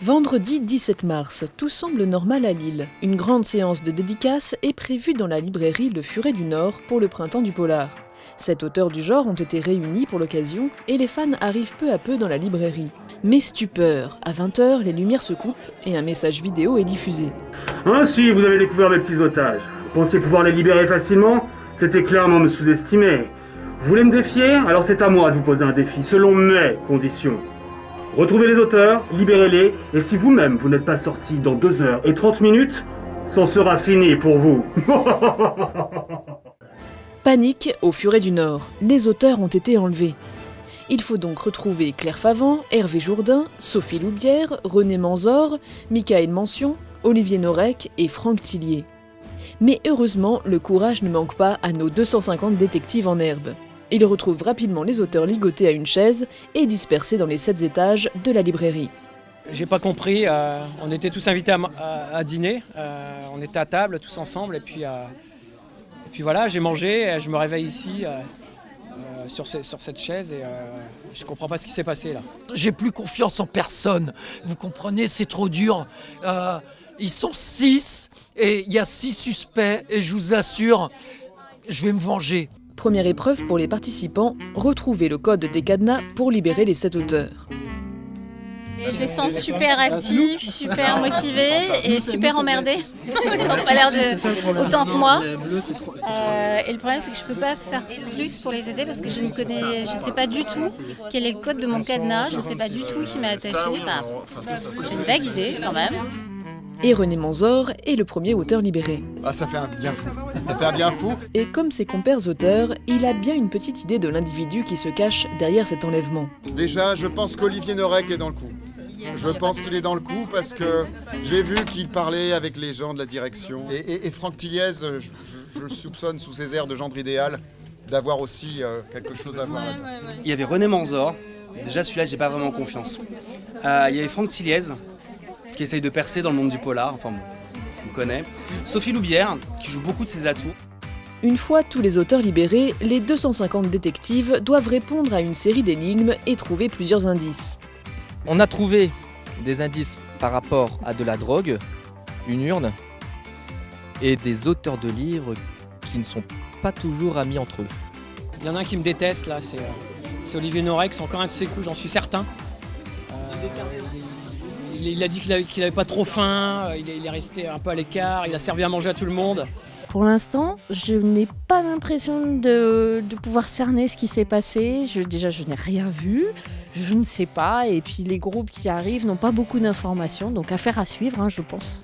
Vendredi 17 mars, tout semble normal à Lille. Une grande séance de dédicaces est prévue dans la librairie Le Furet du Nord pour le printemps du polar. 7 auteurs du genre ont été réunis pour l'occasion et les fans arrivent peu à peu dans la librairie. Mais stupeur, à 20h, les lumières se coupent et un message vidéo est diffusé. Ainsi, vous avez découvert mes petits otages. Vous pensiez pouvoir les libérer facilement? C'était clairement me sous-estimer. Vous voulez me défier? Alors c'est à moi de vous poser un défi, selon mes conditions. Retrouvez les auteurs, libérez-les, et si vous-même vous n'êtes pas sorti dans 2h30, c'en sera fini pour vous. Panique au Furet du Nord, les auteurs ont été enlevés. Il faut donc retrouver Claire Favant, Hervé Jourdain, Sophie Loubière, René Manzor, Michael Mention, Olivier Norek et Franck Tillier. Mais heureusement, le courage ne manque pas à nos 250 détectives en herbe. Ils retrouvent rapidement les auteurs ligotés à une chaise et dispersés dans les 7 étages de la librairie. J'ai pas compris, on était tous invités à dîner, on était à table tous ensemble et puis voilà, j'ai mangé, je me réveille ici sur cette chaise et je comprends pas ce qui s'est passé là. J'ai plus confiance en personne, vous comprenez, c'est trop dur. Ils sont 6 et il y a 6 suspects et je vous assure, je vais me venger. Première épreuve pour les participants, retrouver le code des cadenas pour libérer les 7 auteurs. Et je les sens super actifs, super motivés et super emmerdés. Ils n'ont pas l'air de autant que moi. Et le problème, c'est que je ne peux pas faire plus pour les aider parce que je ne sais pas du tout quel est le code de mon cadenas. Je ne sais pas du tout qui m'a attaché. Enfin, j'ai une vague idée quand même. Et René Manzor est le premier auteur libéré. Ah, ça fait un bien fou. Ça fait un bien fou. Et comme ses compères auteurs, il a bien une petite idée de l'individu qui se cache derrière cet enlèvement. Déjà, je pense qu'Olivier Norek est dans le coup. Je pense qu'il est dans le coup parce que j'ai vu qu'il parlait avec les gens de la direction. Et Franck Tilliez, je le soupçonne sous ses airs de gendre idéal d'avoir aussi quelque chose à voir. Il y avait René Manzor. Déjà, celui-là, j'ai pas vraiment confiance. Il y avait Franck Tilliez qui essaye de percer dans le monde du polar. Enfin bon, on connaît. Sophie Loubière qui joue beaucoup de ses atouts. Une fois tous les auteurs libérés, les 250 détectives doivent répondre à une série d'énigmes et trouver plusieurs indices. On a trouvé des indices par rapport à de la drogue, une urne et des auteurs de livres qui ne sont pas toujours amis entre eux. Il y en a un qui me déteste là, c'est Olivier Norek, c'est encore un de ses coups, j'en suis certain. Il a dit qu'il n'avait pas trop faim, il est resté un peu à l'écart, il a servi à manger à tout le monde. Pour l'instant, je n'ai pas l'impression de pouvoir cerner ce qui s'est passé. Déjà, je n'ai rien vu, je ne sais pas. Et puis, les groupes qui arrivent n'ont pas beaucoup d'informations, donc affaire à suivre, je pense.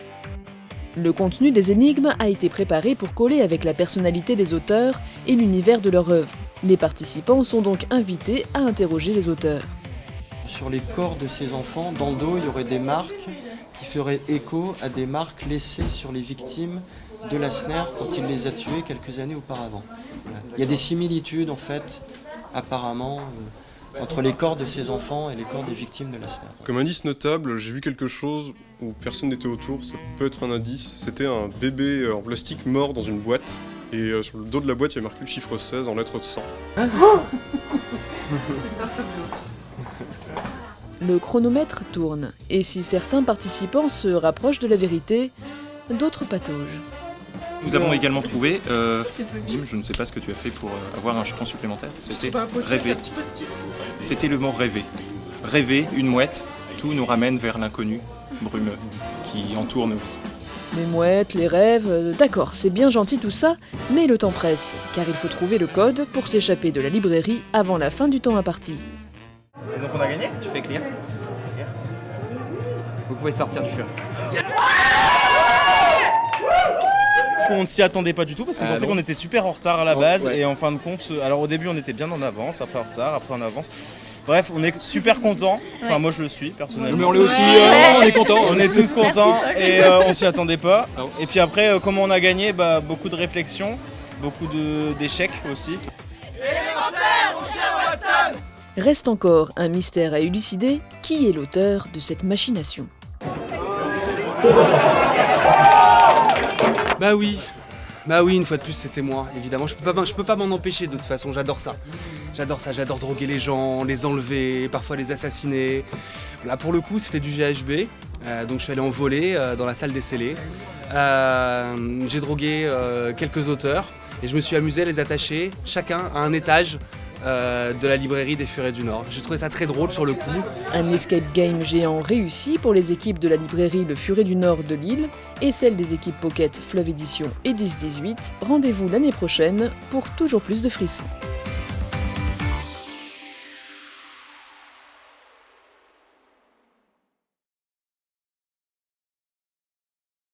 Le contenu des énigmes a été préparé pour coller avec la personnalité des auteurs et l'univers de leur œuvre. Les participants sont donc invités à interroger les auteurs. Sur les corps de ces enfants, dans le dos, il y aurait des marques qui feraient écho à des marques laissées sur les victimes de Lassner quand il les a tués quelques années auparavant. Voilà. Il y a des similitudes en fait, apparemment, entre les corps de ces enfants et les corps des victimes de Lassner. Comme indice notable, j'ai vu quelque chose où personne n'était autour, ça peut être un indice. C'était un bébé en plastique mort dans une boîte et sur le dos de la boîte il y a marqué le chiffre 16 en lettres de sang. Le chronomètre tourne, et si certains participants se rapprochent de la vérité, d'autres pataugent. Nous avons également trouvé, Dim, je ne sais pas ce que tu as fait pour avoir un jeton supplémentaire, c'était rêver. C'était le mot rêver. Rêver, une mouette, tout nous ramène vers l'inconnu brumeux qui entoure nos vies. Les mouettes, les rêves, d'accord, c'est bien gentil tout ça, mais le temps presse, car il faut trouver le code pour s'échapper de la librairie avant la fin du temps imparti. Et donc on a gagné? Tu fais clear. Vous pouvez sortir du feu. On ne s'y attendait pas du tout parce qu'on pensait qu'on était super en retard à la base et en fin de compte, alors au début on était bien en avance, après en retard, après en avance. Bref, on est super contents, enfin moi je le suis personnellement. Mais on l'est aussi, on est contents. On est tous contents et on s'y attendait pas. Et puis après, comment on a gagné, beaucoup de réflexions, beaucoup d'échecs aussi. Élémentaire, mon cher Watson! Reste encore un mystère à élucider, qui est l'auteur de cette machination? Bah oui, une fois de plus c'était moi, évidemment. Je peux pas m'en empêcher de toute façon, j'adore ça. J'adore ça, j'adore droguer les gens, les enlever, parfois les assassiner. Là pour le coup c'était du GHB, donc je suis allé en voler dans la salle des scellés. J'ai drogué quelques auteurs et je me suis amusé à les attacher chacun à un étage de la librairie des Furets du Nord. Je trouvais ça très drôle sur le coup. Un escape game géant réussi pour les équipes de la librairie Le Furet du Nord de Lille et celle des équipes Pocket, Fleuve Édition et 10-18. Rendez-vous l'année prochaine pour toujours plus de frissons.